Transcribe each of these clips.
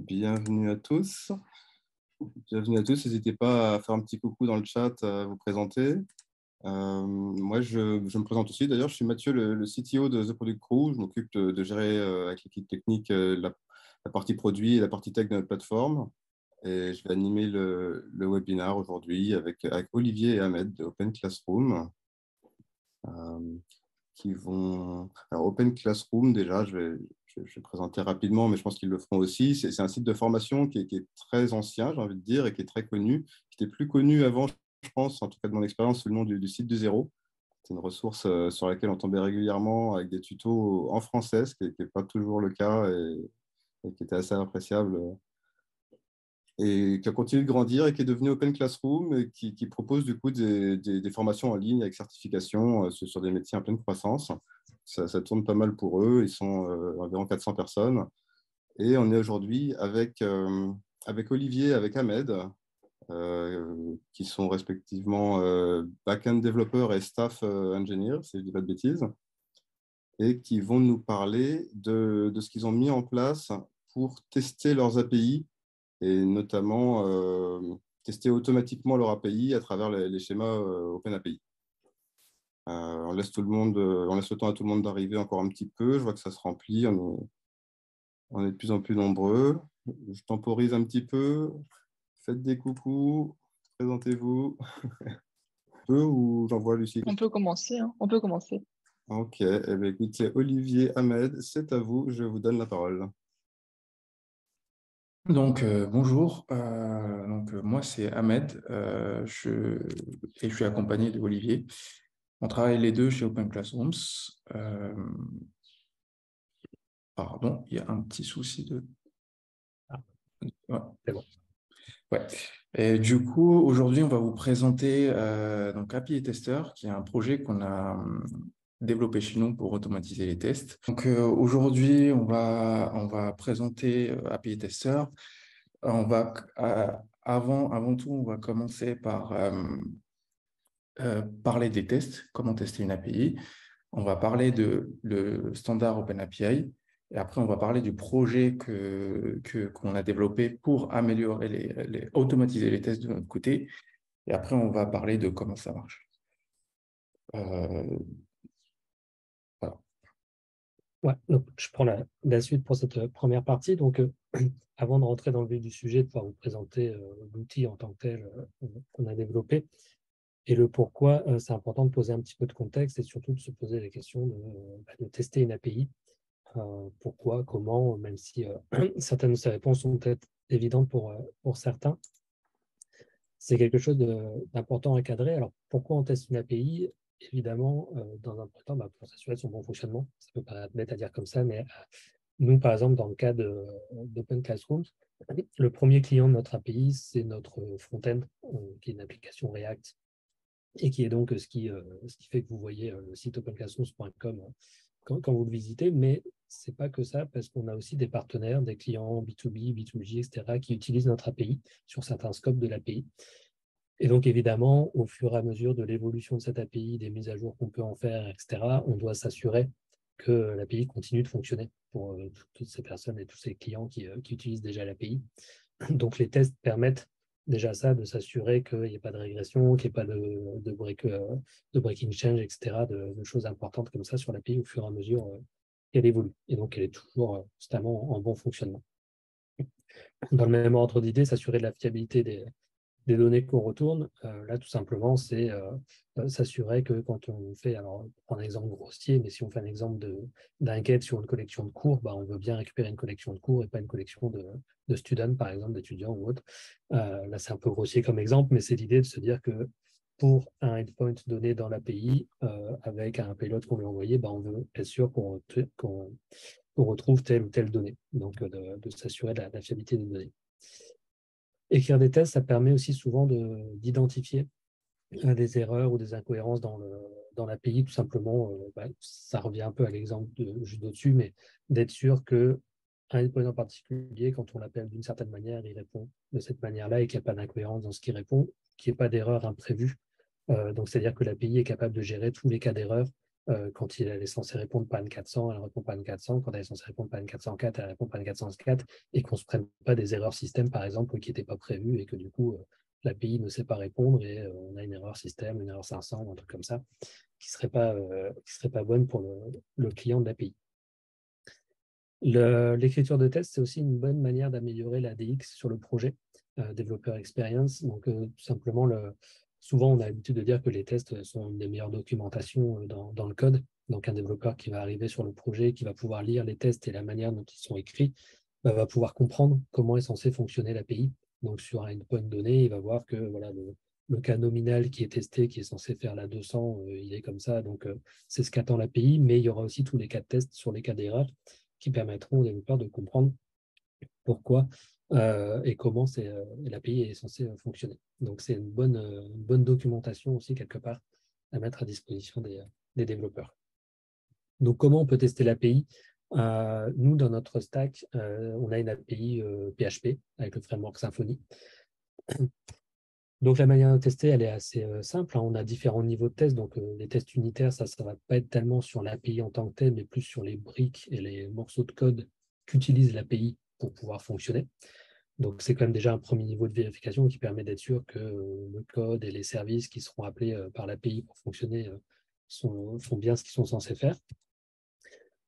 Bienvenue à tous. Bienvenue à tous. N'hésitez pas à faire un petit coucou dans le chat, à vous présenter. Moi, je me présente aussi. D'ailleurs, je suis Mathieu, le CTO de The Product Crew. Je m'occupe de gérer avec l'équipe technique la partie produit et la partie tech de notre plateforme. Et je vais animer le webinaire aujourd'hui avec Olivier et Ahmed de Open Classroom. Qui vont... Alors, Open Classroom, déjà, je vais présenter rapidement, mais je pense qu'ils le feront aussi. C'est un site de formation qui est très ancien, j'ai envie de dire, et qui est très connu, qui était plus connu avant, je pense, en tout cas de mon expérience, sous le nom du site du zéro. C'est une ressource sur laquelle on tombait régulièrement avec des tutos en français, ce qui n'est pas toujours le cas et qui était assez appréciable et qui a continué de grandir et qui est devenu Open Classroom et qui propose du coup des formations en ligne avec certification sur des métiers en pleine croissance. Ça tourne pas mal pour eux, ils sont environ 400 personnes. Et on est aujourd'hui avec Olivier, avec Ahmed, qui sont respectivement back-end développeurs et staff engineer, si je ne dis pas de bêtises, et qui vont nous parler de ce qu'ils ont mis en place pour tester leurs API et notamment tester automatiquement leur API à travers les schémas OpenAPI. On laisse on laisse le temps à tout le monde d'arriver encore un petit peu. Je vois que ça se remplit. On est de plus en plus nombreux. Je temporise un petit peu. Faites des coucous. Présentez-vous. Ou j'envoie Lucie? On peut commencer, hein. On peut commencer. Ok. Eh bien, écoutez, Olivier, Ahmed, c'est à vous. Je vous donne la parole. Donc, bonjour. Moi, c'est Ahmed et je suis accompagné de Olivier. On travaille les deux chez Open Classrooms. Pardon, il y a un petit souci de... Ouais. C'est bon. Ouais. Et du coup, aujourd'hui, on va vous présenter donc API Tester, qui est un projet qu'on a développé chez nous pour automatiser les tests. Donc, aujourd'hui, on va présenter API Tester. Avant tout, on va commencer par parler des tests, comment tester une API. On va parler de le standard OpenAPI et après, on va parler du projet qu'on a développé pour améliorer automatiser les tests de notre côté. Et après, on va parler de comment ça marche. Voilà. Ouais, donc je prends la suite pour cette première partie. Donc, avant de rentrer dans le vif du sujet, de pouvoir vous présenter l'outil en tant que tel qu'on a développé et le pourquoi, c'est important de poser un petit peu de contexte et surtout de se poser la question de tester une API. Pourquoi, comment, même si certaines de ces réponses sont peut-être évidentes pour certains. C'est quelque chose d'important à cadrer. Alors, pourquoi on teste une API? Évidemment, dans un premier temps, pour s'assurer de son bon fonctionnement. Ça peut paraître bête à dire comme ça, mais nous, par exemple, dans le cas d'Open Classrooms, le premier client de notre API, c'est notre front-end, qui est une application React, et qui est donc ce qui fait que vous voyez le site openclassrooms.com quand vous le visitez. Mais ce n'est pas que ça, parce qu'on a aussi des partenaires, des clients B2B, B2G, etc., qui utilisent notre API sur certains scopes de l'API. Et donc, évidemment, au fur et à mesure de l'évolution de cette API, des mises à jour qu'on peut en faire, etc., on doit s'assurer que l'API continue de fonctionner pour toutes ces personnes et tous ces clients qui utilisent déjà l'API. Donc, les tests permettent déjà ça, de s'assurer qu'il n'y ait pas de régression, qu'il n'y ait pas de breaking change, etc., de choses importantes comme ça sur l'API au fur et à mesure qu'elle évolue. Et donc, elle est toujours constamment en bon fonctionnement. Dans le même ordre d'idée, s'assurer de la fiabilité des données qu'on retourne, là, tout simplement, c'est s'assurer que quand on fait, alors, prendre un exemple grossier, mais si on fait un exemple d'un get sur une collection de cours, on veut bien récupérer une collection de cours et pas une collection de students, par exemple, d'étudiants ou autres. Là, c'est un peu grossier comme exemple, mais c'est l'idée de se dire que pour un endpoint donné dans l'API, avec un payload qu'on lui a envoyé, on veut être sûr qu'on retrouve telle ou telle donnée. Donc, de s'assurer de la fiabilité des données. Écrire des tests, ça permet aussi souvent d'identifier des erreurs ou des incohérences dans l'API, tout simplement. Ça revient un peu à l'exemple juste au-dessus, mais d'être sûr qu'un endpoint en particulier, quand on l'appelle d'une certaine manière, il répond de cette manière-là et qu'il n'y a pas d'incohérence dans ce qu'il répond, qu'il n'y ait pas d'erreur imprévue. Donc, c'est-à-dire que l'API est capable de gérer tous les cas d'erreur Quand elle est censée répondre panne 400, elle répond panne 400. Quand elle est censée répondre panne 404, elle répond panne 404. Et qu'on ne se prenne pas des erreurs système, par exemple, qui n'étaient pas prévues et que du coup, l'API ne sait pas répondre et on a une erreur système, une erreur 500, un truc comme ça, qui ne serait pas bonne pour le client de l'API. L'écriture de test, c'est aussi une bonne manière d'améliorer la DX sur le projet, Developer Experience. Donc, tout simplement, souvent, on a l'habitude de dire que les tests sont une des meilleures documentations dans le code. Donc, un développeur qui va arriver sur le projet, qui va pouvoir lire les tests et la manière dont ils sont écrits, va pouvoir comprendre comment est censé fonctionner l'API. Donc, sur un endpoint donné, il va voir que voilà, le cas nominal qui est testé, qui est censé faire la 200, il est comme ça. Donc, c'est ce qu'attend l'API, mais il y aura aussi tous les cas de test sur les cas d'erreur qui permettront aux développeurs de comprendre pourquoi et comment l'API est censée fonctionner. Donc, c'est une bonne documentation aussi, quelque part, à mettre à disposition des développeurs. Donc, comment on peut tester l'API? Nous, dans notre stack, on a une API PHP avec le framework Symfony. Donc, la manière de tester, elle est assez simple. On a différents niveaux de tests. Donc, les tests unitaires, ça ne va pas être tellement sur l'API en tant que tel, mais plus sur les briques et les morceaux de code qu'utilise l'API pour pouvoir fonctionner. Donc, c'est quand même déjà un premier niveau de vérification qui permet d'être sûr que le code et les services qui seront appelés par l'API pour fonctionner font bien ce qu'ils sont censés faire.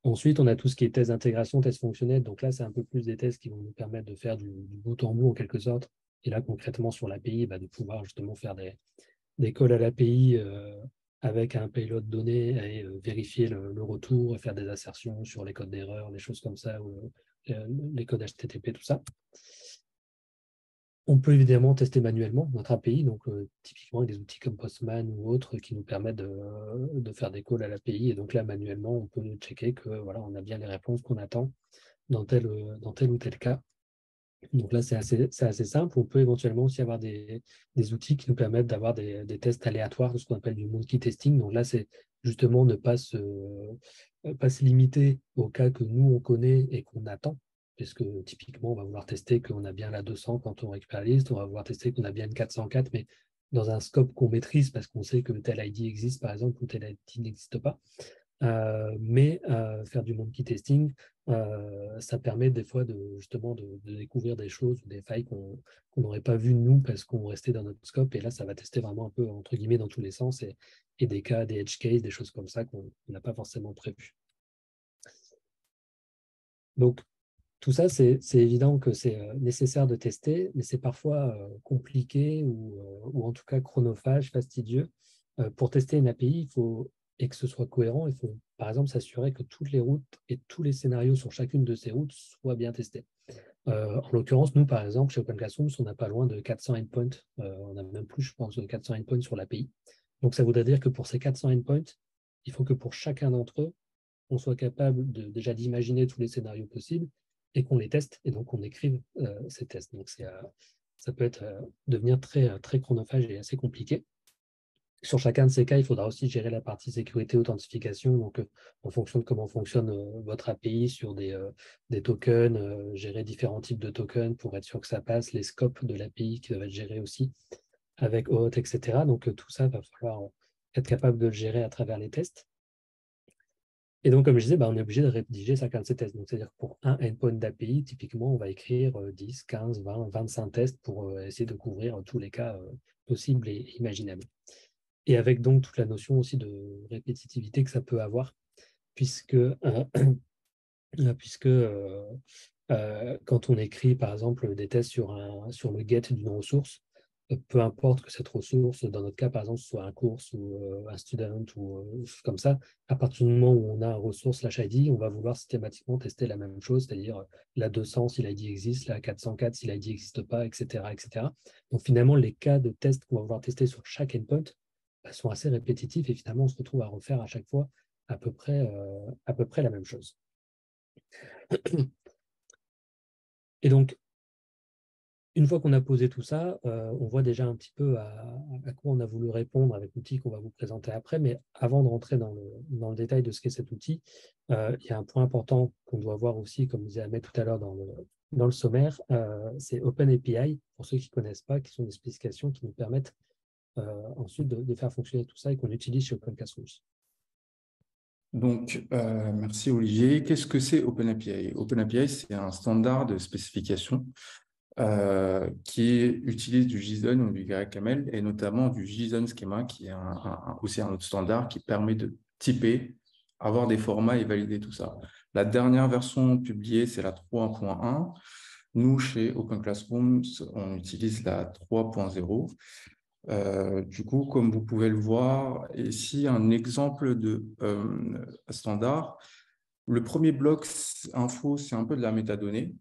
Ensuite, on a tout ce qui est tests d'intégration, tests fonctionnels. Donc là, c'est un peu plus des tests qui vont nous permettre de faire du bout en bout en quelque sorte. Et là, concrètement, sur l'API, de pouvoir justement faire des calls à l'API avec un payload donné et vérifier le retour, faire des assertions sur les codes d'erreur, des choses comme ça, ou les codes HTTP, tout ça. On peut évidemment tester manuellement notre API, donc typiquement avec des outils comme Postman ou autres qui nous permettent de faire des calls à l'API. Et donc là, manuellement, on peut checker que voilà, on a bien les réponses qu'on attend dans tel ou tel cas. Donc là, c'est assez simple. On peut éventuellement aussi avoir des outils qui nous permettent d'avoir des tests aléatoires, ce qu'on appelle du monkey testing. Donc là, c'est justement ne pas se limiter au cas que nous, on connaît et qu'on attend. Puisque typiquement, on va vouloir tester qu'on a bien la 200 quand on récupère la liste, on va vouloir tester qu'on a bien une 404, mais dans un scope qu'on maîtrise parce qu'on sait que tel ID existe, par exemple, ou tel ID n'existe pas. Mais faire du monkey testing, ça permet des fois justement de découvrir des choses ou des failles qu'on n'aurait pas vues nous parce qu'on restait dans notre scope. Et là, ça va tester vraiment un peu, entre guillemets, dans tous les sens et des cas, des edge cases, des choses comme ça qu'on n'a pas forcément prévues. Donc, tout ça, c'est évident que c'est nécessaire de tester, mais c'est parfois compliqué ou en tout cas chronophage, fastidieux. Pour tester une API, et que ce soit cohérent, il faut par exemple s'assurer que toutes les routes et tous les scénarios sur chacune de ces routes soient bien testés. En l'occurrence, nous, par exemple, chez Open Classrooms, on n'a pas loin de 400 endpoints. On a même plus, je pense, de 400 endpoints sur l'API. Donc, ça voudrait dire que pour ces 400 endpoints, il faut que pour chacun d'entre eux, on soit capable déjà d'imaginer tous les scénarios possibles et qu'on les teste et donc qu'on écrive ces tests. Donc, ça peut devenir très chronophage et assez compliqué. Sur chacun de ces cas, il faudra aussi gérer la partie sécurité, authentification. Donc, en fonction de comment fonctionne votre API sur des tokens, gérer différents types de tokens pour être sûr que ça passe, les scopes de l'API qui doivent être gérés aussi avec OAuth, etc. Donc, tout ça, va falloir être capable de le gérer à travers les tests. Et donc, comme je disais, on est obligé de rédiger chacun de ces tests. Donc, c'est-à-dire que pour un endpoint d'API, typiquement, on va écrire 10, 15, 20, 25 tests pour essayer de couvrir tous les cas possibles et imaginables. Et avec donc toute la notion aussi de répétitivité que ça peut avoir, puisque quand on écrit, par exemple, des tests sur le get d'une ressource, peu importe que cette ressource, dans notre cas, par exemple, soit un course ou un student ou comme ça, à partir du moment où on a un ressource /ID, on va vouloir systématiquement tester la même chose, c'est-à-dire la 200 si l'ID existe, la 404 si l'ID n'existe pas, etc., etc. Donc finalement, les cas de test qu'on va vouloir tester sur chaque endpoint sont assez répétitifs et finalement, on se retrouve à refaire à chaque fois à peu près la même chose. Et donc, une fois qu'on a posé tout ça, on voit déjà un petit peu à quoi on a voulu répondre avec l'outil qu'on va vous présenter après. Mais avant de rentrer dans le détail de ce qu'est cet outil, il y a un point important qu'on doit voir aussi, comme disait Ahmed tout à l'heure dans le sommaire, c'est OpenAPI, pour ceux qui ne connaissent pas, qui sont des spécifications qui nous permettent ensuite de faire fonctionner tout ça et qu'on utilise chez Open Classrooms. Donc, merci Olivier. Qu'est-ce que c'est OpenAPI? OpenAPI, c'est un standard de spécification qui utilise du JSON ou du YAML et notamment du JSON Schema, qui est aussi un autre standard qui permet de typer, avoir des formats et valider tout ça. La dernière version publiée, c'est la 3.1. Nous, chez Open Classrooms, on utilise la 3.0. Du coup, comme vous pouvez le voir, ici, un exemple de standard. Le premier bloc info, c'est un peu de la métadonnée.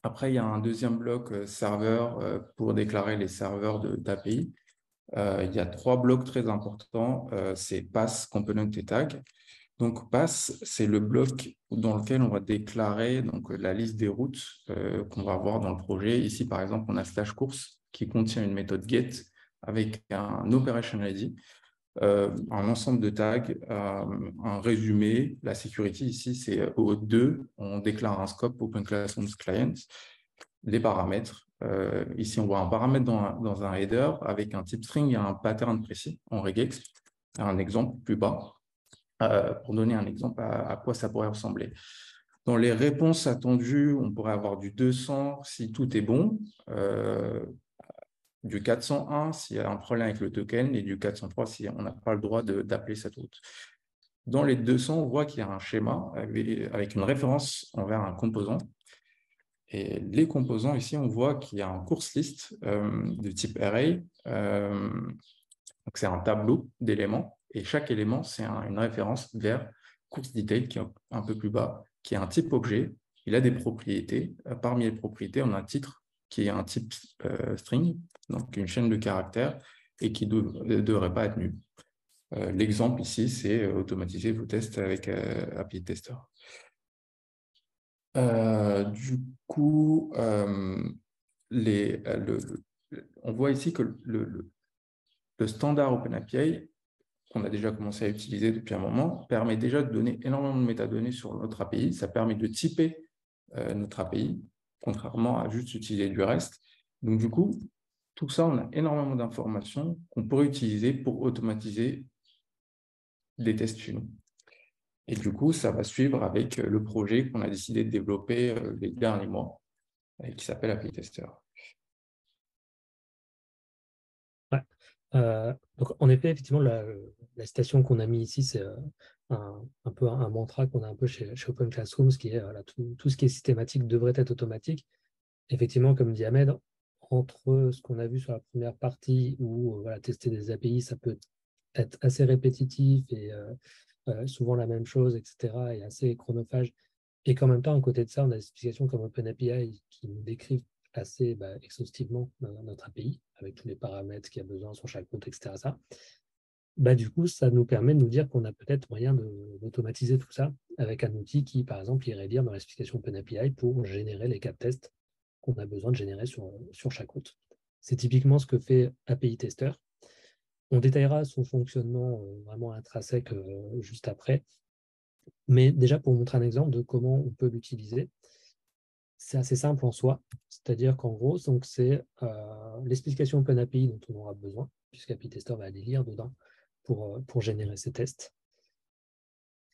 Après, il y a un deuxième bloc serveur pour déclarer les serveurs d'API. Il y a 3 blocs très importants, c'est Pass, Component et Tag. Donc, Pass, c'est le bloc dans lequel on va déclarer donc, la liste des routes qu'on va avoir dans le projet. Ici, par exemple, on a /course qui contient une méthode get avec un operation ID, un ensemble de tags, un résumé. La security ici, c'est O2. On déclare un scope Open Classrooms Client, les paramètres. Ici, on voit un paramètre dans un header avec un type string et un pattern précis en regex. Un exemple plus bas, pour donner un exemple à quoi ça pourrait ressembler. Dans les réponses attendues, on pourrait avoir du 200 si tout est bon, du 401 s'il y a un problème avec le token et du 403 si on n'a pas le droit d'appeler cette route. Dans les 200, on voit qu'il y a un schéma avec une référence envers un composant. Et les composants, ici, on voit qu'il y a un course list de type array. Donc, c'est un tableau d'éléments. Et chaque élément, c'est une référence vers course detail qui est un peu plus bas, qui est un type objet. Il a des propriétés. Parmi les propriétés, on a un titre qui est un type string, donc une chaîne de caractères, et qui ne devrait pas être nul. L'exemple ici, c'est automatiser vos tests avec API Tester. Du coup, on voit ici que le standard OpenAPI, qu'on a déjà commencé à utiliser depuis un moment, permet déjà de donner énormément de métadonnées sur notre API. Ça permet de typer notre API, contrairement à juste utiliser du REST. Donc, du coup, tout ça, on a énormément d'informations qu'on pourrait utiliser pour automatiser des tests chez nous. Et du coup, ça va suivre avec le projet qu'on a décidé de développer les derniers mois, qui s'appelle API Tester. Ouais. Donc, en effet, effectivement, la citation qu'on a mis ici, c'est un peu un mantra qu'on a un peu chez Open Classrooms, qui est tout ce qui est systématique devrait être automatique. Effectivement, comme dit Ahmed, entre ce qu'on a vu sur la première partie où tester des API, ça peut être assez répétitif et souvent la même chose, etc., et assez chronophage. Et qu'en même temps, à côté de ça, on a des spécifications comme OpenAPI qui nous décrivent assez exhaustivement notre API, avec tous les paramètres qu'il y a besoin sur chaque route, etc. Ça. Du coup, ça nous permet de nous dire qu'on a peut-être moyen d'automatiser tout ça avec un outil qui, par exemple, irait lire dans la spécification OpenAPI pour générer les cas de test qu'on a besoin de générer sur chaque route. C'est typiquement ce que fait API Tester. On détaillera son fonctionnement vraiment intrinsèque juste après. Mais déjà, pour vous montrer un exemple de comment on peut l'utiliser, c'est assez simple en soi. C'est-à-dire qu'en gros, c'est les spécifications OpenAPI dont on aura besoin, puisqu'API Tester va aller lire dedans pour générer ces tests.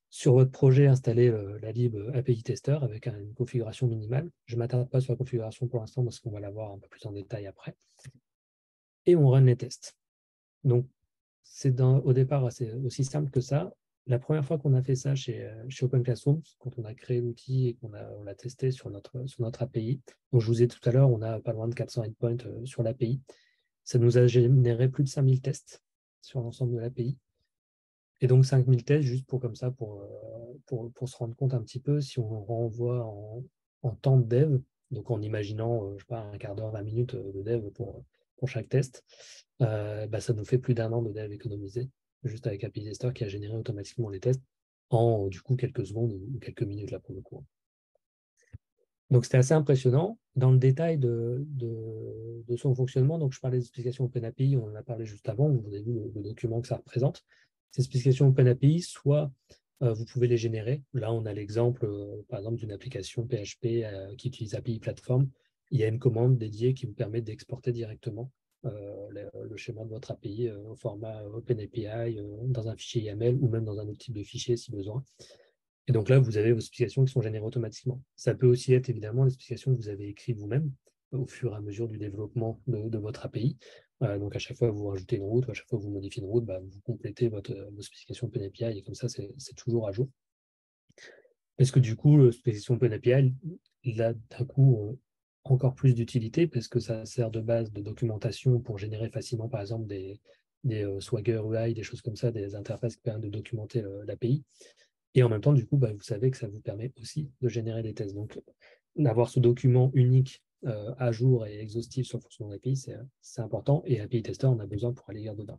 Sur votre projet, installez la lib API Tester avec une configuration minimale. Je ne m'attarde pas sur la configuration pour l'instant parce qu'on va la voir un peu plus en détail après. Et on run les tests. Donc, c'est au départ aussi simple que ça. La première fois qu'on a fait ça chez Open Classrooms, quand on a créé l'outil et qu'on l'a testé sur notre API, donc je vous ai dit tout à l'heure, on a pas loin de 400 endpoints sur l'API. Ça nous a généré plus de 5000 tests sur l'ensemble de l'API. Et donc 5000 tests, juste pour se rendre compte un petit peu, si on renvoie en temps de dev, donc en imaginant, je sais pas, un quart d'heure, 20 minutes de dev pour chaque test, ça nous fait plus d'1 an de dev économisé, juste avec API Tester qui a généré automatiquement les tests en du coup quelques secondes ou quelques minutes là pour le coup. Donc c'était assez impressionnant. Dans le détail de son fonctionnement, donc je parlais des spécifications OpenAPI, on en a parlé juste avant, vous avez vu le document que ça représente. Ces spécifications OpenAPI, soit vous pouvez les générer. Là, on a l'exemple, par exemple, d'une application PHP qui utilise API Platform. Il y a une commande dédiée qui vous permet d'exporter directement le schéma de votre API au format OpenAPI dans un fichier YAML ou même dans un autre type de fichier si besoin. Et donc là, vous avez vos spécifications qui sont générées automatiquement. Ça peut aussi être évidemment les spécifications que vous avez écrites vous-même au fur et à mesure du développement de votre API. Donc à chaque fois que vous rajoutez une route ou à chaque fois que vous modifiez une route, vous complétez vos spécifications OpenAPI et comme ça, c'est toujours à jour. Parce que du coup, la spécification OpenAPI, il a d'un coup encore plus d'utilité parce que ça sert de base de documentation pour générer facilement, par exemple, des Swagger UI, des choses comme ça, des interfaces qui permettent de documenter l'API. Et en même temps, du coup, vous savez que ça vous permet aussi de générer des tests. Donc, d'avoir ce document unique à jour et exhaustif sur le fonctionnement de l'API, c'est important. Et API Tester, on a besoin pour aller lire dedans.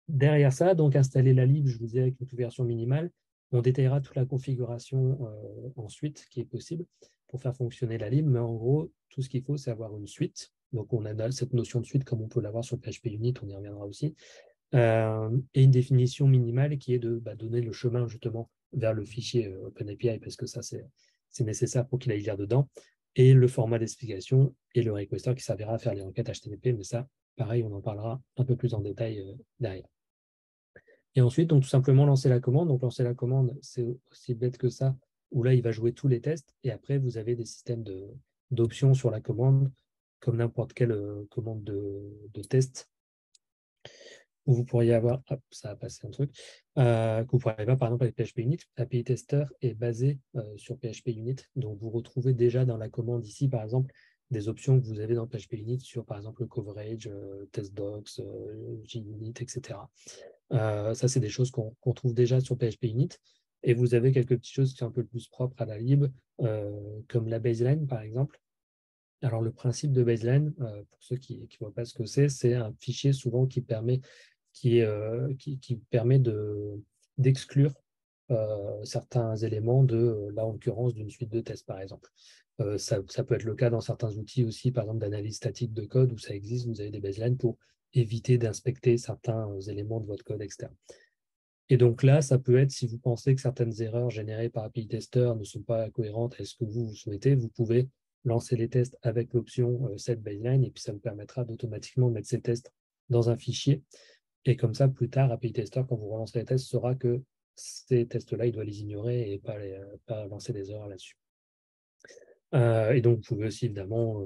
Derrière ça, donc installer la lib, je vous disais, avec une configuration minimale. On détaillera toute la configuration ensuite qui est possible pour faire fonctionner la lib. Mais en gros, tout ce qu'il faut, c'est avoir une suite. Donc, on a cette notion de suite comme on peut l'avoir sur PHP Unit, on y reviendra aussi. Et une définition minimale qui est de donner le chemin justement vers le fichier OpenAPI parce que ça c'est nécessaire pour qu'il aille lire dedans, et le format d'explication et le requester qui servira à faire les requêtes HTTP, mais ça pareil on en parlera un peu plus en détail derrière. Et ensuite donc tout simplement lancer la commande. Donc lancer la commande, c'est aussi bête que ça, où là il va jouer tous les tests et après vous avez des systèmes d'options sur la commande comme n'importe quelle commande de test où vous pourriez avoir, hop, ça a passé un truc, que vous pourriez avoir par exemple avec PHP Unit. API Tester est basé sur PHP Unit, donc vous retrouvez déjà dans la commande ici, par exemple, des options que vous avez dans PHP Unit sur, par exemple, le coverage, testdocs, JUnit, etc. Ça, c'est des choses qu'on trouve déjà sur PHP Unit. Et vous avez quelques petites choses qui sont un peu plus propres à la lib, comme la baseline, par exemple. Alors, le principe de baseline, pour ceux qui ne voient pas ce que c'est un fichier souvent qui permet d'exclure certains éléments là, en l'occurrence, d'une suite de tests, par exemple. Ça peut être le cas dans certains outils aussi, par exemple d'analyse statique de code, où ça existe, vous avez des baselines pour éviter d'inspecter certains éléments de votre code externe. Et donc là, ça peut être, si vous pensez que certaines erreurs générées par API Tester ne sont pas cohérentes avec ce que vous souhaitez, vous pouvez lancer les tests avec l'option set baseline, et puis ça vous permettra d'automatiquement mettre ces tests dans un fichier. Et comme ça, plus tard, API Tester, quand vous relancez les tests, saura que ces tests-là, il doit les ignorer et pas lancer des erreurs là-dessus. Et donc, vous pouvez aussi, évidemment,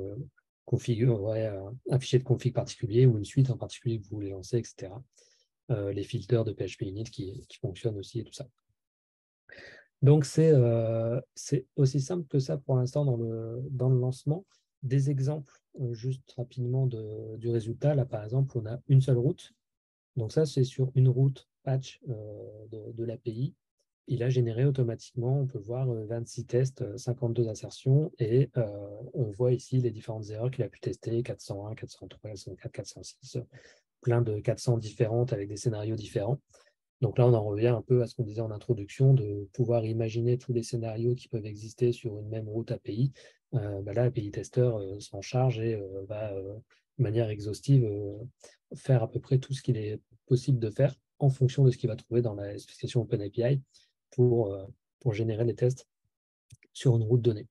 configurer un fichier de config particulier ou une suite en particulier que vous voulez lancer, etc. Les filters de PHP Unit qui fonctionnent aussi et tout ça. Donc, c'est aussi simple que ça pour l'instant dans le lancement. Des exemples, juste rapidement, du résultat. Là, par exemple, on a une seule route. Donc ça, c'est sur une route patch de l'API. Il a généré automatiquement, on peut voir 26 tests, 52 insertions, et on voit ici les différentes erreurs qu'il a pu tester, 401, 403, 404, 406, plein de 400 différentes avec des scénarios différents. Donc là, on en revient un peu à ce qu'on disait en introduction, de pouvoir imaginer tous les scénarios qui peuvent exister sur une même route API. Là, API Tester s'en charge et va, de manière exhaustive, faire à peu près tout ce qu'il est possible de faire en fonction de ce qu'il va trouver dans la spécification OpenAPI pour générer des tests sur une route donnée.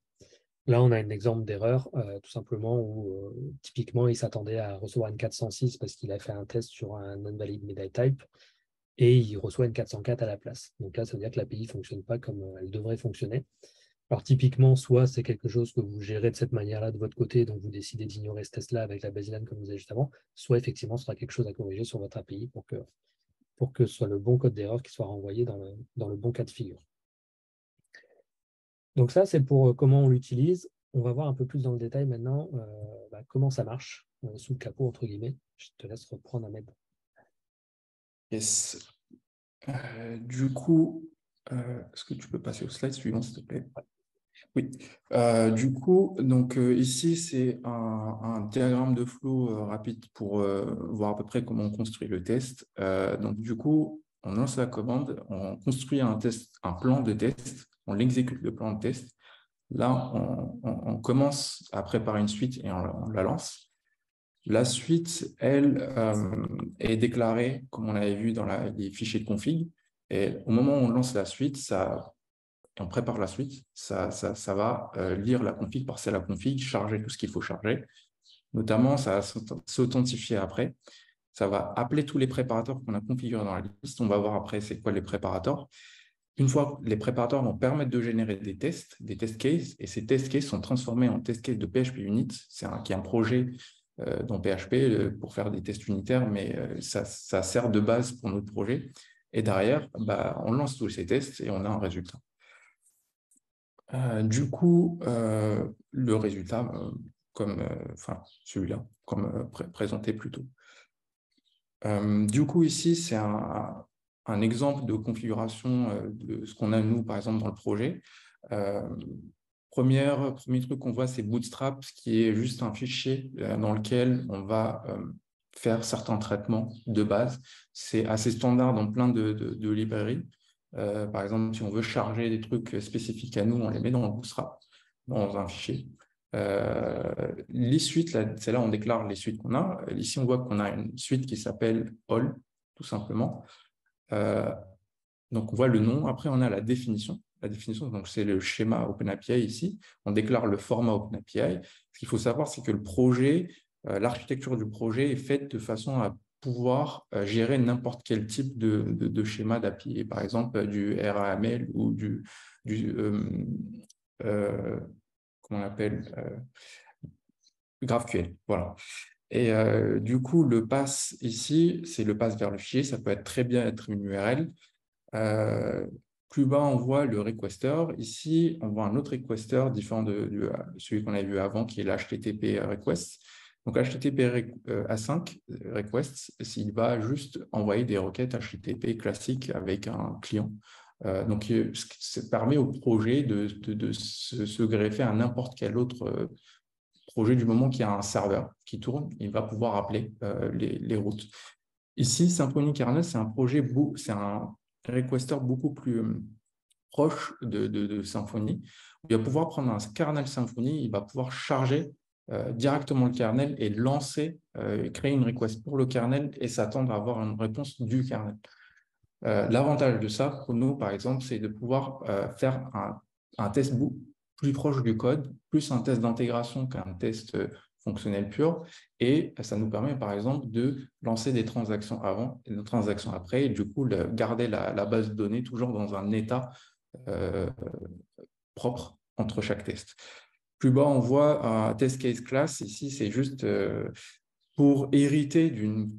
Là, on a un exemple d'erreur, tout simplement, où typiquement, il s'attendait à recevoir une 406 parce qu'il a fait un test sur un unvalid middle type, et il reçoit une 404 à la place. Donc là, ça veut dire que l'API ne fonctionne pas comme elle devrait fonctionner. Alors typiquement, soit c'est quelque chose que vous gérez de cette manière-là de votre côté, donc vous décidez d'ignorer ce test-là avec la baseline comme vous avez juste avant, soit effectivement, ce sera quelque chose à corriger sur votre API pour que ce soit le bon code d'erreur qui soit renvoyé dans le bon cas de figure. Donc ça, c'est pour comment on l'utilise. On va voir un peu plus dans le détail maintenant comment ça marche sous le capot, entre guillemets. Je te laisse reprendre, Ahmed. Yes. Du coup, est-ce que tu peux passer au slide suivant, s'il te plaît? Oui. Du coup, donc ici, c'est un diagramme de flow rapide pour voir à peu près comment on construit le test. Donc, du coup, on lance la commande, on construit un plan de test, on l'exécute le plan de test. Là, on commence à préparer une suite et on la lance. La suite, elle, est déclarée, comme on l'avait vu dans les fichiers de config. Et au moment où on lance la suite, et on prépare la suite, ça va lire la config, parser la config, charger tout ce qu'il faut charger. Notamment, ça va s'authentifier après. Ça va appeler tous les préparateurs qu'on a configurés dans la liste. On va voir après c'est quoi les préparateurs. Une fois que les préparateurs vont permettre de générer des test cases, et ces test cases sont transformés en test cases de PHP Unit, qui est un projet dans PHP pour faire des tests unitaires, mais ça sert de base pour notre projet. Et derrière, on lance tous ces tests et on a un résultat. Du coup, le résultat, celui-là, comme présenté plus tôt. Du coup, ici, c'est un exemple de configuration de ce qu'on a, nous, par exemple, dans le projet. Premier truc qu'on voit, c'est Bootstrap, qui est juste un fichier dans lequel on va faire certains traitements de base. C'est assez standard dans plein de librairies. Par exemple, si on veut charger des trucs spécifiques à nous, on les met dans le Bootstrap, dans un fichier. Les suites, c'est là où on déclare les suites qu'on a. Ici, on voit qu'on a une suite qui s'appelle All, tout simplement. Donc, on voit le nom. Après, on a la définition. La définition, donc c'est le schéma OpenAPI ici. On déclare le format OpenAPI. Ce qu'il faut savoir, c'est que le projet, l'architecture du projet est faite de façon à pouvoir gérer n'importe quel type de schéma d'API. Par exemple, du RAML ou comment on appelle GraphQL. Voilà. Et du coup, le pass ici, c'est le pass vers le fichier. Ça peut être très bien être une URL. Plus bas, on voit le requester. Ici, on voit un autre requester différent de celui qu'on avait vu avant, qui est l'HTTP request. Donc, HTTP A5 request, il va juste envoyer des requêtes HTTP classiques avec un client. Donc, ça permet au projet de se greffer à n'importe quel autre projet du moment qu'il y a un serveur qui tourne, il va pouvoir appeler les routes. Ici, Symfony Kernel, c'est un projet, c'est un requester beaucoup plus proche de Symfony. Il va pouvoir prendre un kernel Symfony, il va pouvoir charger directement le kernel et lancer, créer une request pour le kernel et s'attendre à avoir une réponse du kernel. L'avantage de ça, pour nous, par exemple, c'est de pouvoir faire un test plus proche du code, plus un test d'intégration qu'un test fonctionnel pur. Et ça nous permet, par exemple, de lancer des transactions avant et des transactions après, et du coup, garder la base de données toujours dans un état propre entre chaque test. Plus bas, on voit un test case class. Ici, c'est juste pour hériter d'une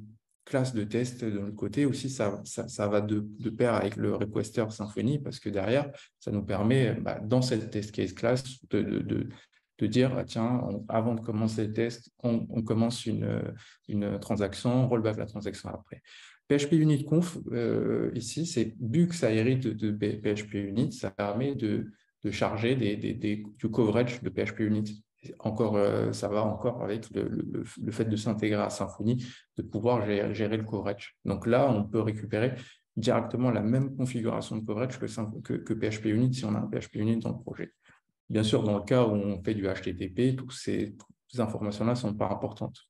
classe de test de l'autre côté. Aussi, ça va de pair avec le requester Symfony, parce que derrière, ça nous permet, dans cette test case class, de dire, tiens, avant de commencer le test, on commence une transaction, on rollback la transaction après. PHP Unit Conf, ici, c'est vu que ça hérite de PHP Unit, ça permet de charger du coverage de PHP Unit. Encore, ça va encore avec le fait de s'intégrer à Symfony, de pouvoir gérer le coverage. Donc là, on peut récupérer directement la même configuration de coverage que PHP Unit si on a un PHP Unit dans le projet. Bien sûr, dans le cas où on fait du HTTP, toutes ces informations-là ne sont pas importantes.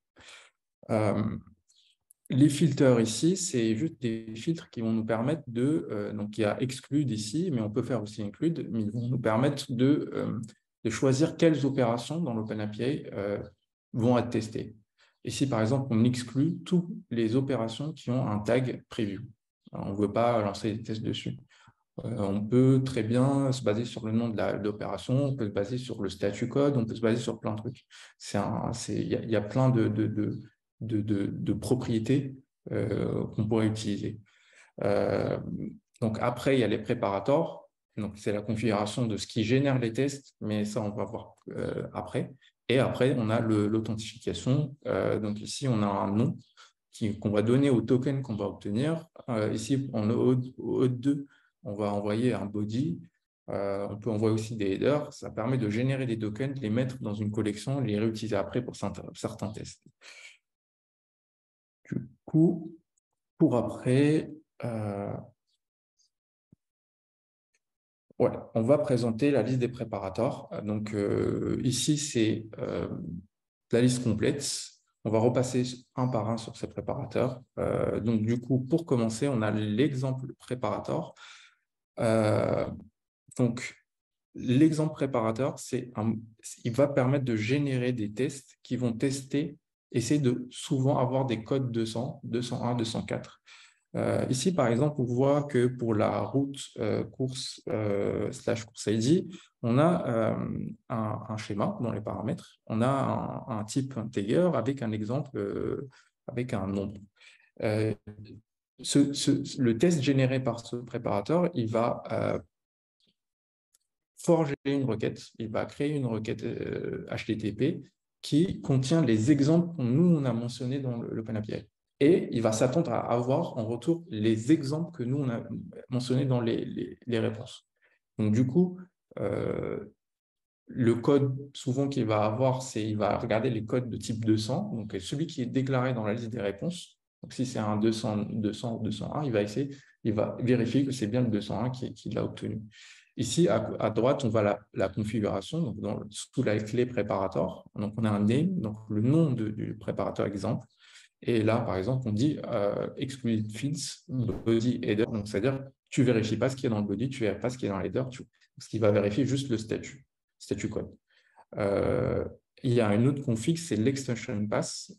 Les filtres ici, c'est juste des filtres qui vont nous permettre donc il y a exclude ici, mais on peut faire aussi include, mais ils vont nous permettre de choisir quelles opérations dans l'OpenAPI vont être testées. Ici, par exemple, on exclut toutes les opérations qui ont un tag preview. Alors, on ne veut pas lancer des tests dessus. On peut très bien se baser sur le nom de l'opération, on peut se baser sur le statut code, on peut se baser sur plein de trucs. Il y a plein de propriétés qu'on pourrait utiliser. Donc après, il y a les préparators. Donc c'est la configuration de ce qui génère les tests, mais ça, on va voir après. Et après, on a l'authentification. Donc ici, on a un nom qu'on va donner au token qu'on va obtenir. Ici, en auth 2, on va envoyer un body. On peut envoyer aussi des headers. Ça permet de générer des tokens, de les mettre dans une collection, les réutiliser après pour certains tests. Du coup, pour après, on va présenter la liste des préparateurs. Donc ici, c'est la liste complète. On va repasser un par un sur ces préparateurs. Donc du coup, pour commencer, on a l'exemple préparateur. Donc l'exemple préparateur, il va permettre de générer des tests qui vont essayer de souvent avoir des codes 200, 201, 204. Ici, par exemple, on voit que pour la route course / course ID, on a un schéma dans les paramètres. On a un type integer avec un exemple, avec un nombre. Le test généré par ce préparateur, il va forger une requête, il va créer une requête HTTP qui contient les exemples que nous, on a mentionnés dans l'OpenAPI. Et il va s'attendre à avoir en retour les exemples que nous, on a mentionnés dans les réponses. Donc, du coup, le code, souvent, qu'il va avoir, il va regarder les codes de type 200, donc celui qui est déclaré dans la liste des réponses. Donc, si c'est un 200, 200, 201, il va vérifier que c'est bien le 201 qu'il a obtenu. Ici, à droite, on voit la configuration, donc sous la clé préparateur. Donc, on a un name, donc le nom du préparateur exemple. Et là, par exemple, on dit excluded fields, body, header. Donc, c'est-à-dire, tu ne vérifies pas ce qui est dans le body, tu ne vérifies pas ce qui est dans l'header, ce qui va vérifier juste le statut code. Il y a une autre config, c'est l'extension pass.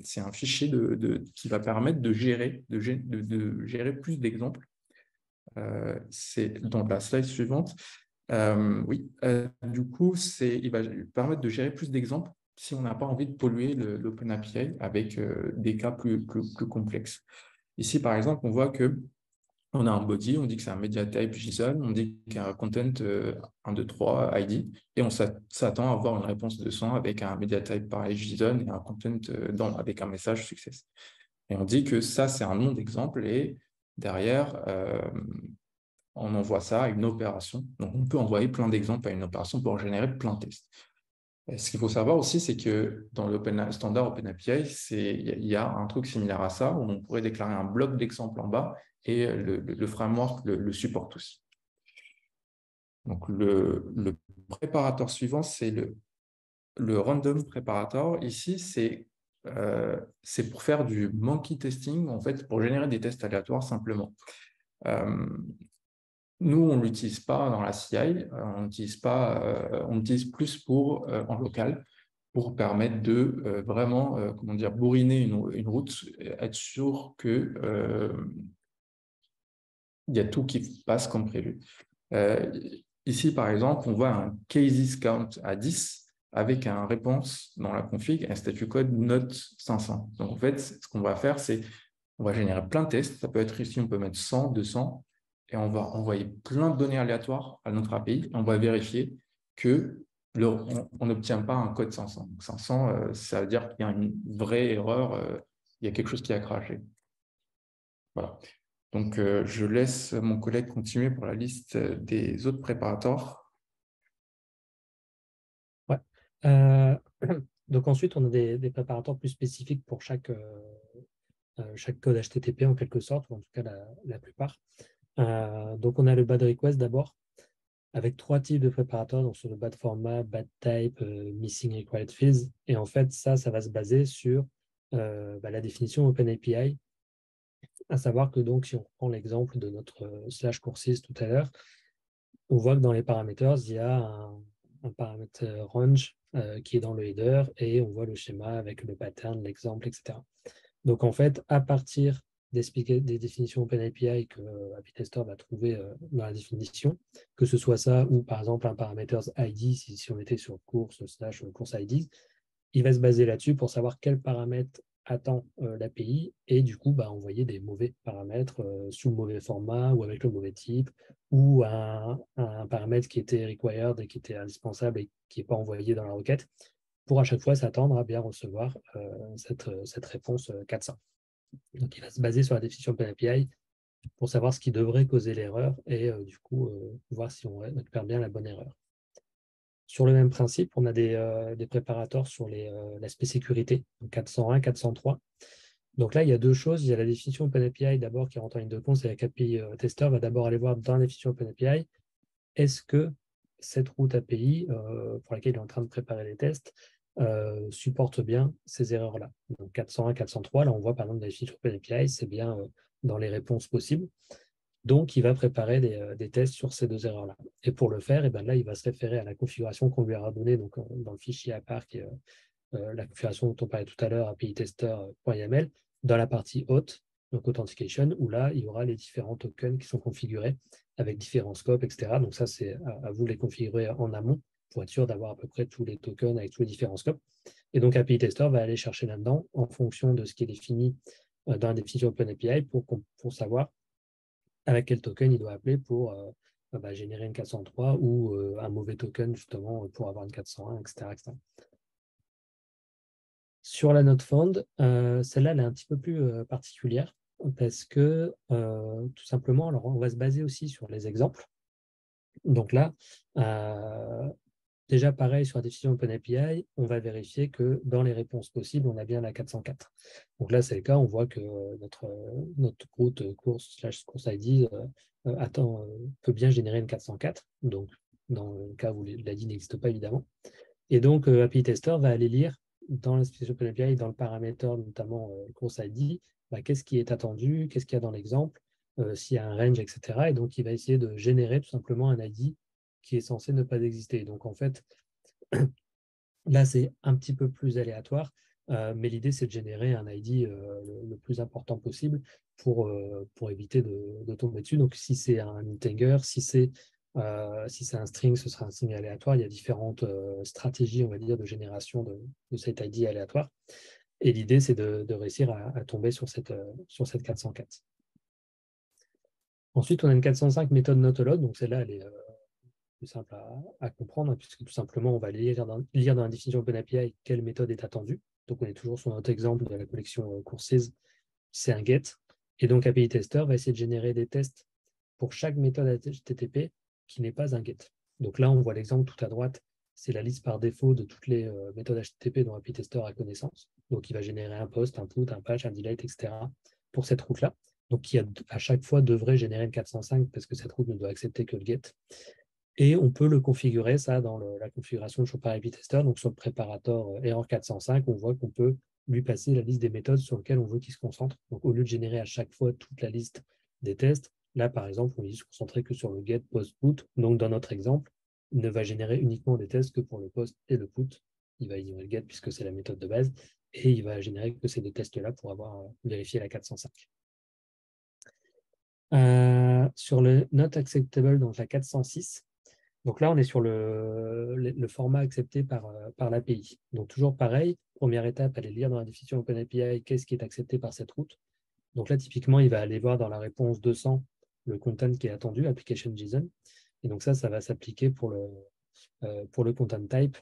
C'est un fichier qui va permettre de gérer plus d'exemples. C'est dans la slide suivante. Oui, du coup, il va permettre de gérer plus d'exemples si on n'a pas envie de polluer l'OpenAPI avec des cas plus complexes. Ici, par exemple, on voit qu'on a un body, on dit que c'est un media type JSON, on dit qu'il y a un content 1, 2, 3 ID, et on s'attend à avoir une réponse 200 avec un media type pareil JSON et un content avec un message success. Et on dit que ça, c'est un nom d'exemple, et derrière, on envoie ça à une opération. Donc, on peut envoyer plein d'exemples à une opération pour générer plein de tests. Et ce qu'il faut savoir aussi, c'est que dans le standard OpenAPI, il y a un truc similaire à ça, où on pourrait déclarer un bloc d'exemples en bas, et le framework le supporte aussi. Donc, le préparateur suivant, c'est le random préparateur. Ici, c'est pour faire du monkey testing, en fait, pour générer des tests aléatoires simplement. Nous, on ne l'utilise pas dans la CI, on l'utilise plus en local pour permettre de vraiment, comment dire, bourriner une route, être sûr que il y a tout qui passe comme prévu. Ici, par exemple, on voit un cases count à 10 avec un réponse dans la config, un statut code note 500. Donc, en fait, ce qu'on va faire, c'est on va générer plein de tests. Ça peut être ici, on peut mettre 100, 200, et on va envoyer plein de données aléatoires à notre API. Et on va vérifier que on n'obtient pas un code 500. Donc, 500, ça veut dire qu'il y a une vraie erreur, il y a quelque chose qui a crashé. Voilà. Donc, je laisse mon collègue continuer pour la liste des autres préparateurs. Ouais. Donc ensuite, on a des préparateurs plus spécifiques pour chaque code HTTP en quelque sorte, ou en tout cas la plupart. Donc on a le bad request d'abord, avec 3 types de préparateurs, donc sur le bad format, bad type, missing required fields. Et en fait, ça va se baser sur la définition OpenAPI, à savoir que donc si on prend l'exemple de notre /courses tout à l'heure, on voit que dans les parameters, il y a un paramètre range qui est dans le header, et on voit le schéma avec le pattern, l'exemple, etc. Donc en fait, à partir des définitions OpenAPI que API Tester va trouver dans la définition, que ce soit ça ou par exemple un parameters ID, si on était sur course / course ID, il va se baser là-dessus pour savoir quel paramètre attend l'API, et du coup envoyer des mauvais paramètres sous le mauvais format ou avec le mauvais type, ou un paramètre qui était required et qui était indispensable et qui n'est pas envoyé dans la requête, pour à chaque fois s'attendre à bien recevoir cette réponse 400. Donc, il va se baser sur la définition OpenAPI pour savoir ce qui devrait causer l'erreur, et du coup, voir si on récupère bien la bonne erreur. Sur le même principe, on a des préparateurs sur l'aspect sécurité, donc 401, 403. Donc là, il y a 2 choses. Il y a la définition OpenAPI d'abord qui rentre en ligne de compte, et la API Tester va d'abord aller voir dans la définition OpenAPI, est-ce que cette route API pour laquelle il est en train de préparer les tests supporte bien ces erreurs-là. Donc 401, 403, là on voit par exemple dans la définition OpenAPI, c'est bien dans les réponses possibles. Donc, il va préparer des tests sur ces deux erreurs-là. Et pour le faire, et ben là, il va se référer à la configuration qu'on lui aura donnée donc, dans le fichier à part, qui est la configuration dont on parlait tout à l'heure, API tester.yml, dans la partie haute, donc Authentication, où là, il y aura les différents tokens qui sont configurés avec différents scopes, etc. Donc ça, c'est à vous de les configurer en amont pour être sûr d'avoir à peu près tous les tokens avec tous les différents scopes. Et donc, API Tester va aller chercher là-dedans en fonction de ce qui est défini dans la définition OpenAPI pour savoir avec quel token il doit appeler pour générer une 403 ou un mauvais token justement pour avoir une 401, etc. etc. Sur la note found, celle-là, elle est un petit peu plus particulière parce que tout simplement, alors on va se baser aussi sur les exemples. Donc là, déjà pareil sur la définition OpenAPI, on va vérifier que dans les réponses possibles, on a bien la 404. Donc là, c'est le cas, on voit que notre route course/course ID peut bien générer une 404. Donc, dans le cas où l'ID n'existe pas, évidemment. Et donc, API Tester va aller lire dans la spécification OpenAPI, dans le paramètre notamment course ID, qu'est-ce qui est attendu, qu'est-ce qu'il y a dans l'exemple, s'il y a un range, etc. Et donc, il va essayer de générer tout simplement un ID qui est censé ne pas exister. Donc, en fait, là, c'est un petit peu plus aléatoire, mais l'idée, c'est de générer un ID le plus important possible pour éviter de tomber dessus. Donc, si c'est un integer, si c'est un string, ce sera un string aléatoire. Il y a différentes stratégies, on va dire, de génération de cet ID aléatoire. Et l'idée, c'est de réussir à tomber sur cette 404. Ensuite, on a une 405 méthode notoload. Donc, celle-là, elle est plus simple à comprendre, puisque tout simplement, on va lire dans la définition OpenAPI quelle méthode est attendue. Donc, on est toujours sur notre exemple de la collection courses, c'est un get. Et donc, API Tester va essayer de générer des tests pour chaque méthode HTTP qui n'est pas un get. Donc là, on voit l'exemple tout à droite, c'est la liste par défaut de toutes les méthodes HTTP dont API Tester a connaissance. Donc, il va générer un post, un put, un patch, un delete, etc. pour cette route-là. Donc, qui à chaque fois devrait générer une 405 parce que cette route ne doit accepter que le get. Et on peut le configurer, ça, dans la configuration de Chopin API Tester. Donc, sur le préparateur Error 405, on voit qu'on peut lui passer la liste des méthodes sur lesquelles on veut qu'il se concentre. Donc, au lieu de générer à chaque fois toute la liste des tests, là, par exemple, on va se concentrer que sur le get, post, put. Donc, dans notre exemple, il ne va générer uniquement des tests que pour le post et le put. Il va ignorer le get puisque c'est la méthode de base. Et il va générer que ces deux tests-là pour avoir vérifié la 405. Sur le not acceptable, donc la 406, donc là, on est sur le format accepté par l'API. Donc toujours pareil, première étape, aller lire dans la définition OpenAPI qu'est-ce qui est accepté par cette route. Donc là, typiquement, il va aller voir dans la réponse 200 le content qui est attendu, application JSON. Et donc ça va s'appliquer pour le content type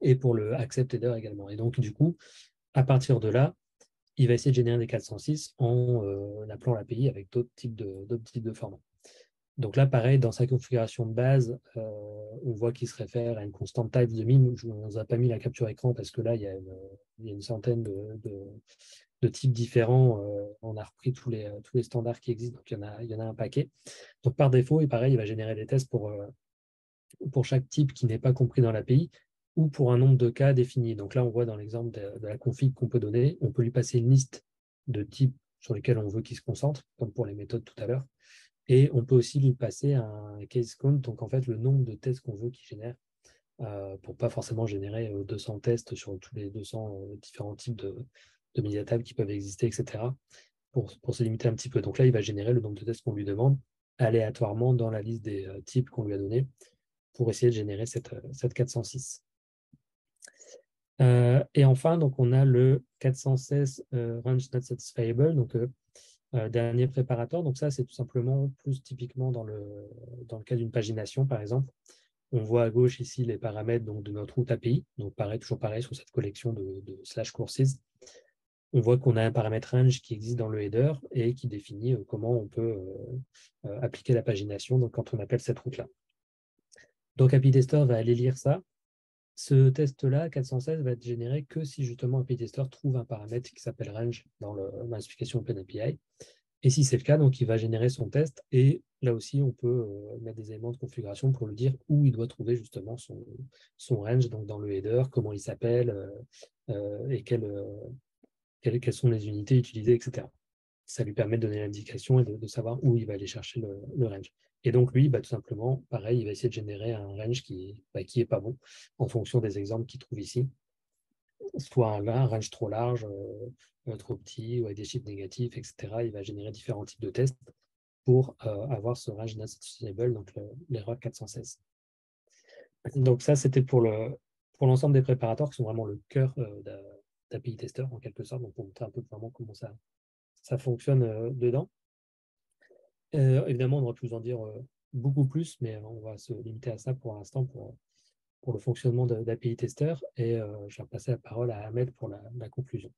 et pour le accept header également. Et donc du coup, à partir de là, il va essayer de générer des 406 en appelant l'API avec d'autres types de formats. Donc là, pareil, dans sa configuration de base, on voit qu'il se réfère à une constante type de mime. Je ne vous ai pas mis la capture écran parce que là, il y a une centaine de types différents. On a repris tous les standards qui existent, donc il y en a un paquet. Donc par défaut, et pareil, il va générer des tests pour chaque type qui n'est pas compris dans l'API ou pour un nombre de cas définis. Donc là, on voit dans l'exemple de la config qu'on peut donner, on peut lui passer une liste de types sur lesquels on veut qu'il se concentre, comme pour les méthodes tout à l'heure. Et on peut aussi lui passer un case count, donc en fait le nombre de tests qu'on veut qu'il génère, pour pas forcément générer 200 tests sur tous les 200 différents types de médias tables qui peuvent exister, etc. Pour se limiter un petit peu. Donc là, il va générer le nombre de tests qu'on lui demande aléatoirement dans la liste des types qu'on lui a donné pour essayer de générer cette 406. Et enfin, donc on a le 416 range not satisfiable, donc dernier préparateur. Donc ça, c'est tout simplement plus typiquement dans le cas d'une pagination, par exemple. On voit à gauche ici les paramètres donc, de notre route API. Donc toujours pareil sur cette collection de /courses. On voit qu'on a un paramètre range qui existe dans le header et qui définit comment on peut appliquer la pagination donc, quand on appelle cette route-là. Donc API Tester va aller lire ça. Ce test-là, 416, va être généré que si justement API Tester trouve un paramètre qui s'appelle range dans l'explication OpenAPI. Et si c'est le cas, donc il va générer son test. Et là aussi, on peut mettre des éléments de configuration pour lui dire où il doit trouver justement son range, donc dans le header, comment il s'appelle et quelles sont les unités utilisées, etc. ça lui permet de donner l'indication et de savoir où il va aller chercher le range. Et donc, lui, tout simplement, pareil, il va essayer de générer un range qui est pas bon en fonction des exemples qu'il trouve ici. Soit un range trop large, trop petit, ou avec des chiffres négatifs, etc. Il va générer différents types de tests pour avoir ce range not sustainable, donc l'erreur 416. Donc ça, c'était pour l'ensemble des préparateurs qui sont vraiment le cœur d'API Tester, en quelque sorte, donc pour montrer un peu vraiment comment ça fonctionne dedans. Évidemment, on aurait pu vous en dire beaucoup plus, mais on va se limiter à ça pour l'instant pour le fonctionnement d'API Tester. Et je vais passer la parole à Ahmed pour la conclusion.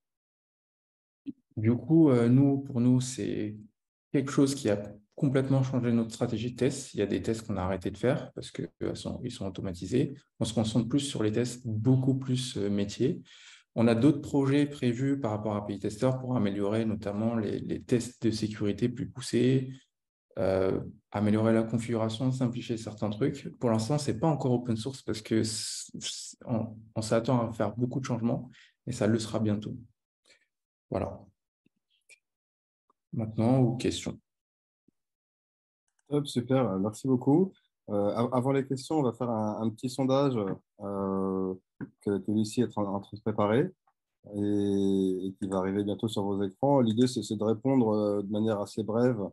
Du coup, pour nous, c'est quelque chose qui a complètement changé notre stratégie de test. Il y a des tests qu'on a arrêté de faire parce qu'ils sont automatisés. On se concentre plus sur les tests beaucoup plus métiers. On a d'autres projets prévus par rapport à API Tester pour améliorer notamment les tests de sécurité plus poussés, améliorer la configuration, simplifier certains trucs. Pour l'instant, ce n'est pas encore open source parce qu'on s'attend à faire beaucoup de changements et ça le sera bientôt. Voilà. Maintenant, aux questions. Top, super, merci beaucoup. Avant les questions, on va faire un petit sondage que Lucie est en train de préparer et qui va arriver bientôt sur vos écrans. L'idée, c'est de répondre de manière assez brève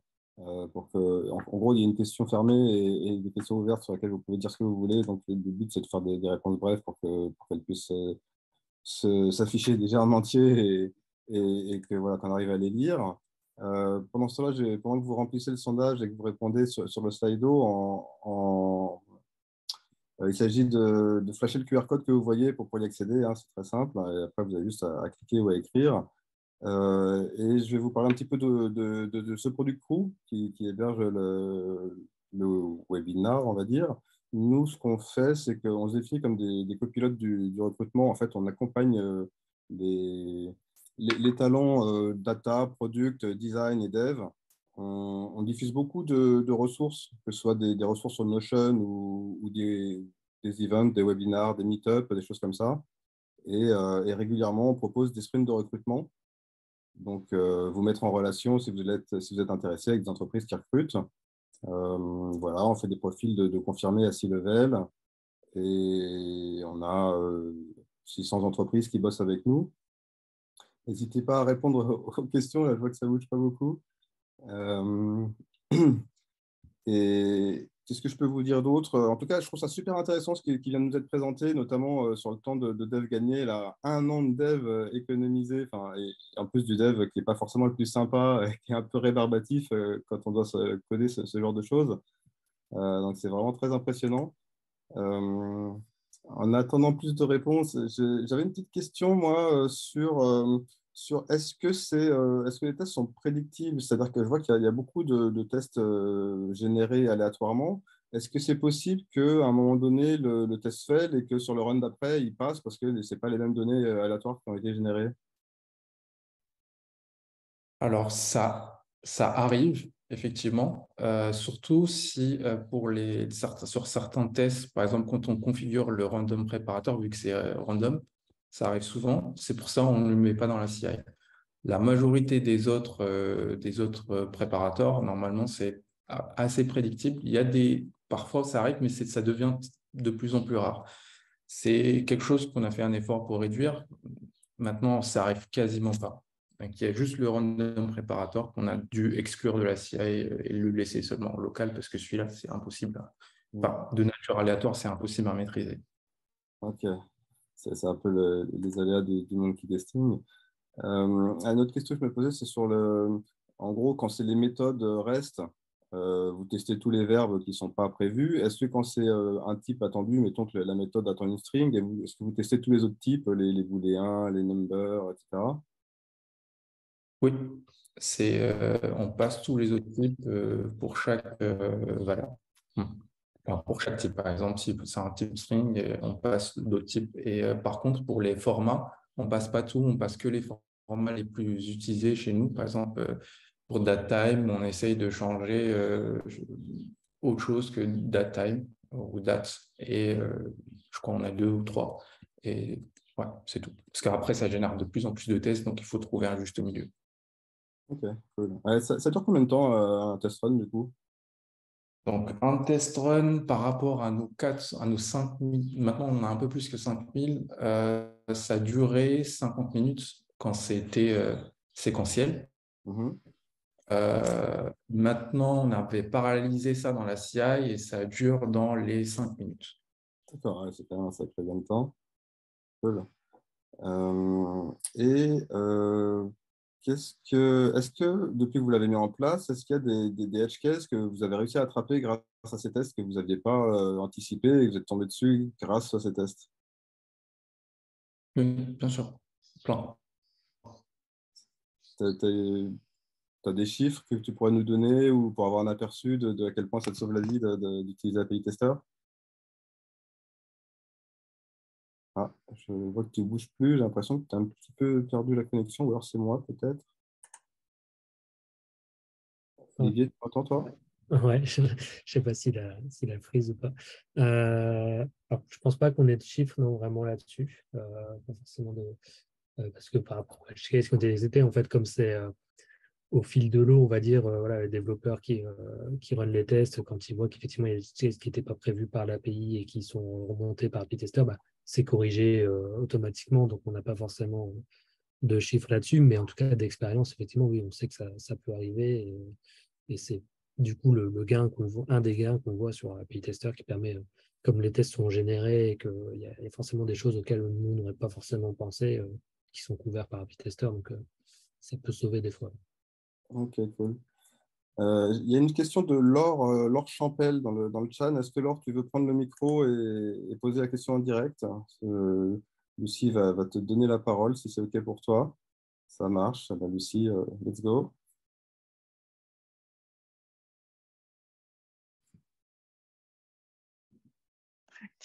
pour que, en gros, il y ait une question fermée et des questions ouvertes sur lesquelles vous pouvez dire ce que vous voulez. Donc, le but, c'est de faire des réponses brèves pour qu'elles puissent s'afficher déjà en entier et que voilà, qu'on arrive à les lire. Pendant ce temps-là, pendant que vous remplissez le sondage et que vous répondez sur le Slido, il s'agit de flasher le QR code que vous voyez pour pouvoir y accéder. Hein, c'est très simple. Et après, vous avez juste à cliquer ou à écrire. Et je vais vous parler un petit peu de ce Product Crew qui héberge le webinar, on va dire. Nous, ce qu'on fait, c'est qu'on se définit comme des copilotes du recrutement. En fait, on accompagne les talents data, product, design et dev. On diffuse beaucoup de ressources, que ce soit des ressources sur Notion ou des events, des webinars, des meet-ups, des choses comme ça. Et régulièrement, on propose des sprints de recrutement. Donc, vous mettre en relation si vous êtes intéressé avec des entreprises qui recrutent. Voilà, on fait des profils de confirmés à C-level et on a 600 entreprises qui bossent avec nous. N'hésitez pas à répondre aux questions, là, je vois que ça ne bouge pas beaucoup. Et qu'est-ce que je peux vous dire d'autre? En tout cas, je trouve ça super intéressant ce qui vient de nous être présenté, notamment sur le temps de dev gagné, là, 1 an de dev économisé, et en plus du dev qui n'est pas forcément le plus sympa, qui est un peu rébarbatif quand on doit coder ce genre de choses. Donc, c'est vraiment très impressionnant. En attendant plus de réponses, j'avais une petite question, moi, sur est-ce que les tests sont prédictibles? C'est-à-dire que je vois qu'il y a beaucoup de tests générés aléatoirement. Est-ce que c'est possible qu'à un moment donné, le test fail et que sur le run d'après, il passe parce que ce n'est pas les mêmes données aléatoires qui ont été générées? Alors, ça arrive, effectivement, surtout si sur certains tests, par exemple, quand on configure le random préparateur, vu que c'est random, ça arrive souvent. C'est pour ça qu'on ne le met pas dans la CI. La majorité des autres préparateurs, normalement, c'est assez prédictible. Parfois, ça arrive, mais ça devient de plus en plus rare. C'est quelque chose qu'on a fait un effort pour réduire. Maintenant, ça arrive quasiment pas. Donc, il y a juste le random préparateur qu'on a dû exclure de la CI et le laisser seulement en local parce que celui-là, c'est impossible. Enfin, de nature aléatoire, c'est impossible à maîtriser. Ok, c'est un peu les aléas du monkey testing. Une autre question que je me posais, c'est en gros, quand c'est les méthodes REST, vous testez tous les verbes qui ne sont pas prévus. Est-ce que quand c'est un type attendu, mettons que la méthode attend une string, est-ce que vous testez tous les autres types, les booléens, les numbers, etc.? Oui, on passe tous les autres types pour chaque valeur. Alors, pour chaque type, par exemple, si c'est un type string, on passe d'autres types. Et par contre, pour les formats, on ne passe pas tout, on passe que les formats les plus utilisés chez nous. Par exemple, pour datetime, on essaye de changer autre chose que datetime ou date. Et je crois qu'on a 2 ou 3. Et ouais, c'est tout. Parce qu'après, ça génère de plus en plus de tests, donc il faut trouver un juste milieu. Ok, cool. Ouais, ça dure combien de temps un test run du coup? Donc, un test run par rapport à nos 4, à nos 5000, maintenant on a un peu plus que 5000, ça a duré 50 minutes quand c'était séquentiel. Mhm. Maintenant, on avait paralysé ça dans la CI et ça dure dans les 5 minutes. D'accord, ouais, c'est quand même un sacré gain de temps. Cool. Et est-ce que depuis que vous l'avez mis en place, est-ce qu'il y a des edge cases que vous avez réussi à attraper grâce à ces tests que vous n'aviez pas anticipés et que vous êtes tombé dessus grâce à ces tests? Oui, bien sûr. Plein. Tu as des chiffres que tu pourrais nous donner ou pour avoir un aperçu de à quel point ça te sauve la vie d'utiliser API Tester? Ah, je vois que tu ne bouges plus. J'ai l'impression que tu as un petit peu perdu la connexion, ou alors c'est moi peut-être. Ouais, Olivier, tu m'entends toi? ouais, je ne sais pas s'il a prise ou pas. Alors, je pense pas qu'on ait de chiffres non, vraiment là-dessus. Pas forcément parce que par rapport à chez SQLDSP, en fait, comme c'est au fil de l'eau, on va dire, voilà, les développeurs qui run les tests, quand ils voient qu'effectivement il y a des tests qui n'étaient pas prévus par l'API et qui sont remontés par API Tester, bah, c'est corrigé automatiquement. Donc, on n'a pas forcément de chiffres là-dessus, mais en tout cas, d'expérience, effectivement, oui, on sait que ça peut arriver. Et c'est du coup gain qu'on voit, un des gains qu'on voit sur API Tester qui permet, comme les tests sont générés et qu'il y a forcément des choses auxquelles nous n'aurait pas forcément pensé, qui sont couverts par API Tester. Donc, ça peut sauver des fois. Ok, cool. Il y a une question de Laure Champel dans le chat. Est-ce que Laure, tu veux prendre le micro et poser la question en direct? Lucie va te donner la parole si c'est OK pour toi. Ça marche. Eh ben, Lucie, let's go.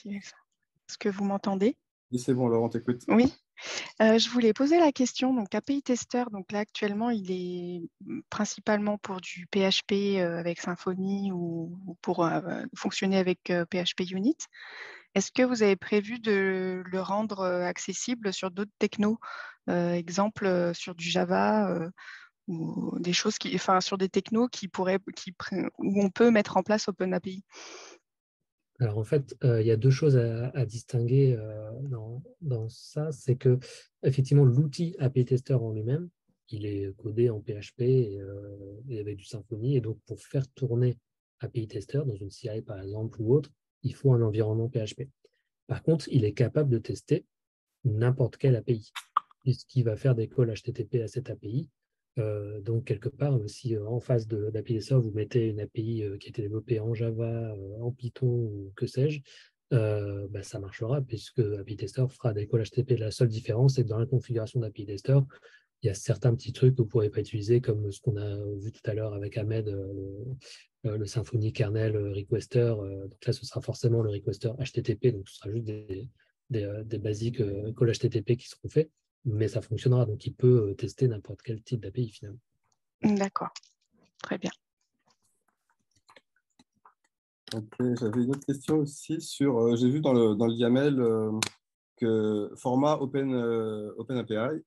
Est-ce que vous m'entendez? Oui, c'est bon, Laure, on t'écoute. Oui. Je voulais poser la question. Donc, API Tester, donc là actuellement, il est principalement pour du PHP avec Symfony ou pour fonctionner avec PHP Unit. Est-ce que vous avez prévu de le rendre accessible sur d'autres technos, exemple sur du Java ou des choses enfin, sur des technos où on peut mettre en place OpenAPI? Alors en fait, il y a deux choses à distinguer dans ça. C'est que effectivement, l'outil API Tester en lui-même, il est codé en PHP et avec du Symfony. Et donc, pour faire tourner API Tester dans une CI par exemple ou autre, il faut un environnement PHP. Par contre, il est capable de tester n'importe quelle API, puisqu'il va faire des calls HTTP à cette API. Donc, quelque part, si en face d'API Tester, vous mettez une API qui a été développée en Java, en Python ou que sais-je, bah, ça marchera, puisque API Tester fera des calls HTTP. La seule différence, c'est que dans la configuration d'API Tester, il y a certains petits trucs que vous ne pourrez pas utiliser, comme ce qu'on a vu tout à l'heure avec Ahmed, le Symfony kernel requester. Donc là, ce sera forcément le requester HTTP, donc ce sera juste des basiques call HTTP qui seront faits, mais ça fonctionnera. Donc, il peut tester n'importe quel type d'API finalement. D'accord, très bien. Ok, j'avais une autre question aussi sur. J'ai vu dans le YAML que format Open API.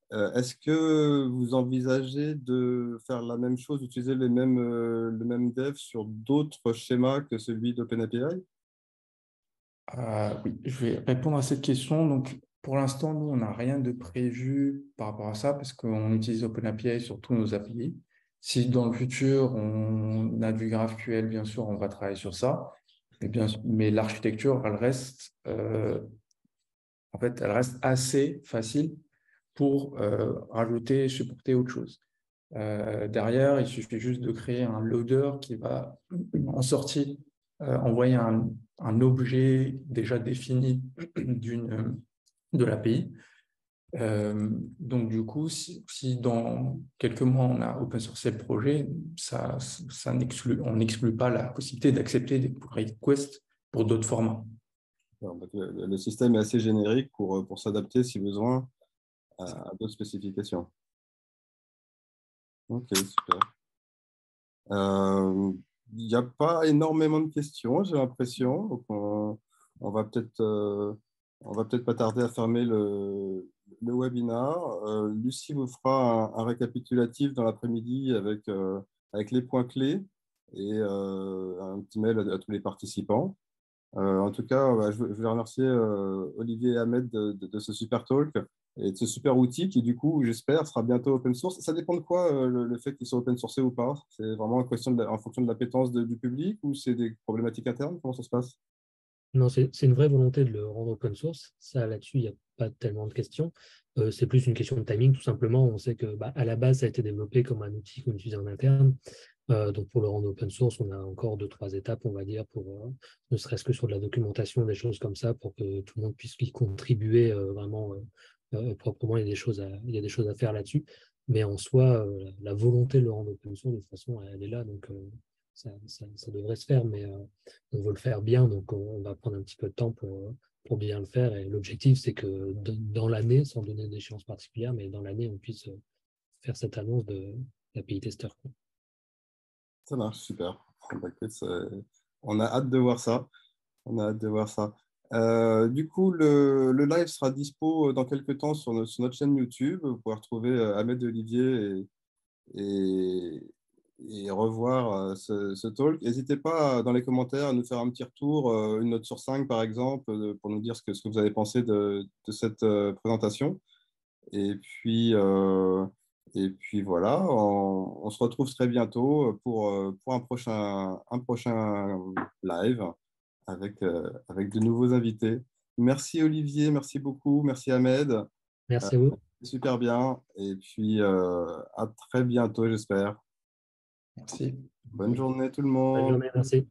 Est-ce que vous envisagez de faire la même chose, d'utiliser le même dev sur d'autres schémas que celui d'OpenAPI? Oui, je vais répondre à cette question. Donc, pour l'instant, nous, on n'a rien de prévu par rapport à ça parce qu'on utilise OpenAPI sur tous nos API. Si dans le futur, on a du GraphQL, bien sûr, on va travailler sur ça. Mais l'architecture, en fait, elle reste assez facile pour rajouter et supporter autre chose. Derrière, il suffit juste de créer un loader qui va en sortie envoyer un objet déjà défini de l'API. Donc, du coup, si dans quelques mois, on a open sourcé le projet, on n'exclut pas la possibilité d'accepter des requests pour d'autres formats. Donc, le système est assez générique pour s'adapter, si besoin, à d'autres spécifications. Ok, super. Il n'y a pas énormément de questions, j'ai l'impression. Donc on va peut-être pas tarder à fermer le webinar. Lucie vous fera un récapitulatif dans l'après-midi avec les points clés et un petit mail à tous les participants. En tout cas, je veux remercier Olivier et Ahmed de ce super talk et de ce super outil qui, du coup, j'espère, sera bientôt open source. Ça dépend de quoi, le fait qu'il soit open sourcé ou pas? C'est vraiment une question en fonction de l'appétence du public ou c'est des problématiques internes? Comment ça se passe? Non, c'est une vraie volonté de le rendre open source. Ça, là-dessus, il n'y a pas tellement de questions. C'est plus une question de timing, tout simplement. On sait que à la base, ça a été développé comme un outil qu'on utilise en interne. Donc, pour le rendre open source, on a encore 2-3 étapes, on va dire, pour ne serait-ce que sur de la documentation, des choses comme ça, pour que tout le monde puisse y contribuer vraiment proprement. Il y a des choses à faire là-dessus. Mais en soi, la volonté de le rendre open source, de toute façon, elle est là. Donc, ça devrait se faire, mais on veut le faire bien, donc on va prendre un petit peu de temps pour bien le faire. Et l'objectif, c'est que dans l'année, sans donner d'échéance particulière, mais dans l'année, on puisse faire cette annonce de l'API Tester, quoi. Ça marche, super. Bah, écoute, on a hâte de voir ça. On a hâte de voir ça. Du coup, le live sera dispo dans quelques temps sur notre chaîne YouTube. Vous pouvez retrouver Ahmed et Olivier et revoir ce talk. N'hésitez pas dans les commentaires à nous faire un petit retour, une note sur 5 par exemple, pour nous dire ce que vous avez pensé de cette présentation. Et puis, voilà, on se retrouve très bientôt pour un prochain live avec de nouveaux invités. Merci Olivier, merci beaucoup, merci Ahmed. Merci à vous. Super bien. Et puis à très bientôt, j'espère. Merci. Bonne journée tout le Bonne monde. journée, merci.